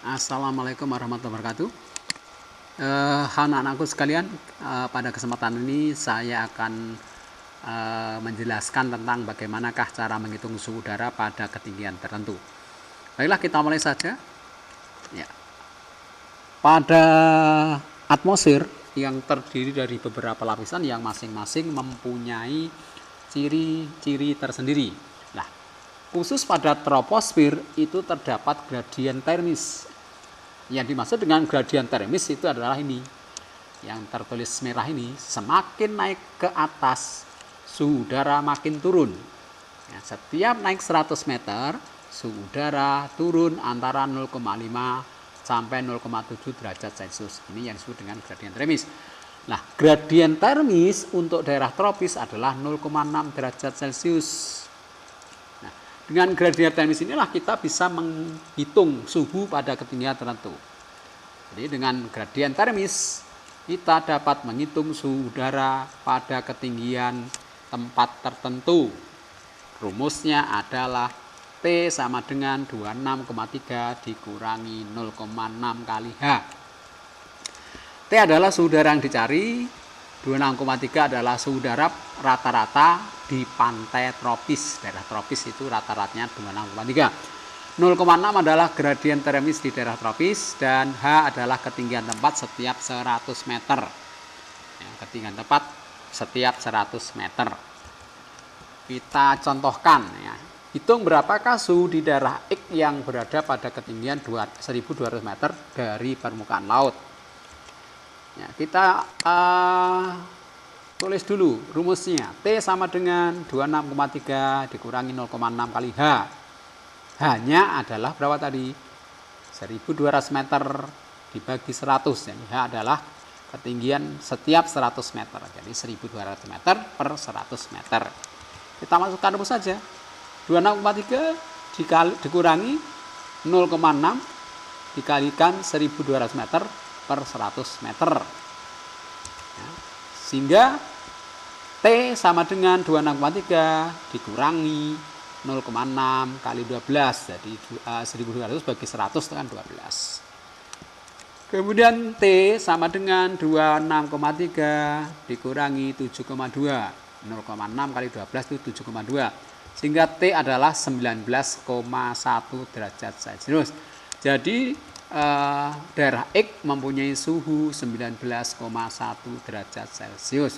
Assalamualaikum warahmatullahi wabarakatuh. Anak-anakku sekalian, pada kesempatan ini saya akan menjelaskan tentang bagaimanakah cara menghitung suhu udara pada ketinggian tertentu. Baiklah, kita mulai saja. Ya. Pada atmosfer yang terdiri dari beberapa lapisan yang masing-masing mempunyai ciri-ciri tersendiri. Nah, khusus pada troposfer itu terdapat gradien termis. Yang dimaksud dengan gradien termis itu adalah ini, yang tertulis merah ini, semakin naik ke atas suhu udara makin turun. Ya, setiap naik 100 meter suhu udara turun antara 0,5 sampai 0,7 derajat Celcius. Ini yang disebut dengan gradien termis. Nah, gradien termis untuk daerah tropis adalah 0,6 derajat Celcius. Dengan gradien termis inilah kita bisa menghitung suhu pada ketinggian tertentu. Jadi dengan gradien termis kita dapat menghitung suhu udara pada ketinggian tempat tertentu. Rumusnya adalah T sama dengan 26,3 dikurangi 0,6 kali H. T adalah suhu udara yang dicari, 26,3 adalah suhu udara rata-rata di pantai tropis. Daerah tropis itu rata-ratanya 26,3. 0,6 adalah gradien termis di daerah tropis, dan H adalah ketinggian tempat setiap 100 meter. Ya, ketinggian tempat setiap 100 meter. Kita contohkan ya. Hitung berapakah suhu di daerah X yang berada pada ketinggian 1200 meter dari permukaan laut. Ya, kita tulis dulu rumusnya. T sama dengan 26,3 dikurangi 0,6 kali H. H-nya adalah berapa tadi? 1200 meter dibagi 100. Jadi H adalah ketinggian setiap 100 meter. Jadi 1200 meter per 100 meter. Kita masukkan rumus saja. 26,3 dikurangi 0,6 dikalikan 1200 meter per 100 meter. Ya, sehingga T sama dengan 26,3 dikurangi 0,6 kali 12. Jadi 1200 bagi 100 itu kan 12. Kemudian T sama dengan 26,3 dikurangi 7,2. 0,6 kali 12 itu 7,2. Sehingga T adalah 19,1 derajat Celcius. Jadi daerah X mempunyai suhu 19,1 derajat Celcius.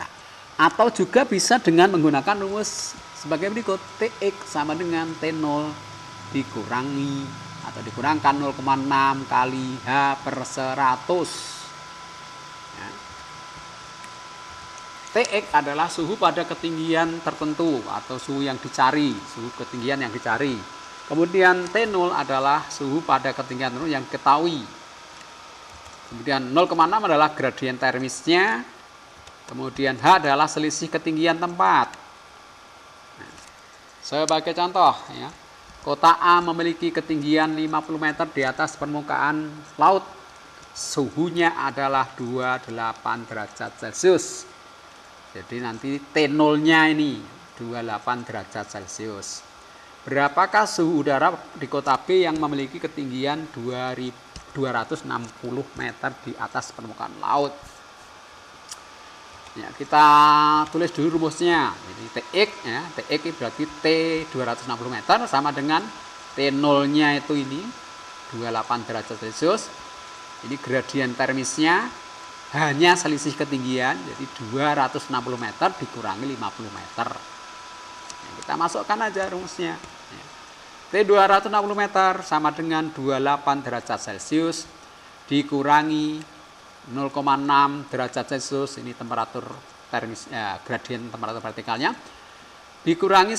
Nah, atau juga bisa dengan menggunakan rumus sebagai berikut. Tx sama dengan T0 dikurangi atau dikurangkan 0,6 kali H per 100. Ya. Tx adalah suhu pada ketinggian tertentu atau suhu yang dicari, suhu ketinggian yang dicari. Kemudian T0 adalah suhu pada ketinggian tertentu yang diketahui. Kemudian 0,6 adalah gradien termisnya. Kemudian H adalah selisih ketinggian tempat. Nah, sebagai contoh, ya, kota A memiliki ketinggian 50 meter di atas permukaan laut. Suhunya adalah 28 derajat Celcius. Jadi nanti T0-nya ini 28 derajat Celcius. Berapakah suhu udara di kota B yang memiliki ketinggian 260 meter di atas permukaan laut? Ya, kita tulis dulu rumusnya. Jadi Tx, ya, Tx berarti T 260 meter sama dengan T0-nya itu ini 28 derajat Celcius. Ini gradien termisnya, hanya selisih ketinggian, jadi 260 meter dikurangi 50 meter. Ya, kita masukkan aja rumusnya. Ya. T 260 meter sama dengan 28 derajat Celcius dikurangi 0,6 derajat Celcius, ini temperatur termis, gradien temperatur vertikalnya, dikurangi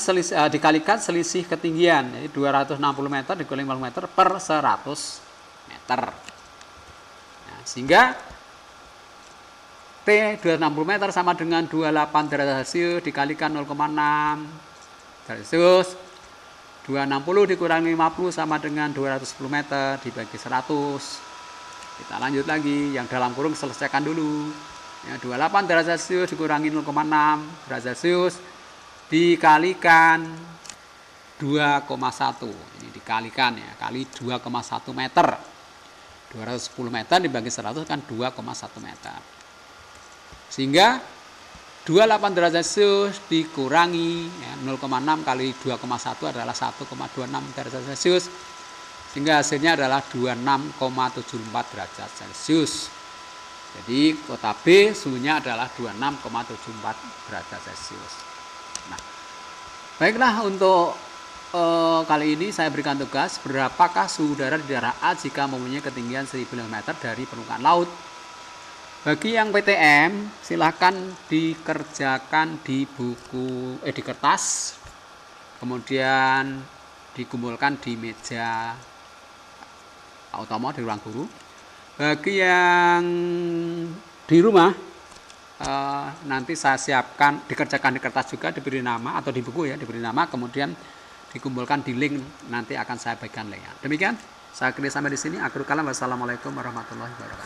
dikalikan selisih ketinggian, jadi 260 meter dikurangi 50 meter per 100 meter. Nah, sehingga T 260 meter sama dengan 28 derajat Celcius dikalikan 0,6 derajat Celcius. 260 dikurangi 50 sama dengan 210 meter dibagi 100. Kita lanjut lagi, yang dalam kurung selesaikan dulu. Ya, 28 derajat Celcius dikurangi 0,6 derajat Celcius dikalikan 2,1. Ini dikalikan ya, kali 2,1 meter. 210 meter dibagi 100 kan 2,1 meter. Sehingga 28 derajat Celcius dikurangi ya, 0,6 kali 2,1 adalah 1,26 derajat Celcius. Sehingga hasilnya adalah 26,74 derajat Celcius. Jadi kota B suhunya adalah 26,74 derajat Celcius. Nah, baiklah untuk kali ini saya berikan tugas berapakah suhu udara di daerah A jika mempunyai ketinggian 1000 meter dari permukaan laut. Bagi yang PTM silahkan dikerjakan di buku di kertas, kemudian dikumpulkan di meja utama di ruang guru. Bagi yang di rumah nanti saya siapkan dikerjakan di kertas juga, diberi nama atau di buku ya, diberi nama, kemudian dikumpulkan di link, nanti akan saya bagikan linknya. Demikian saya akhiri sampai di sini. Akhirul kalam, wassalamualaikum warahmatullahi wabarakatuh.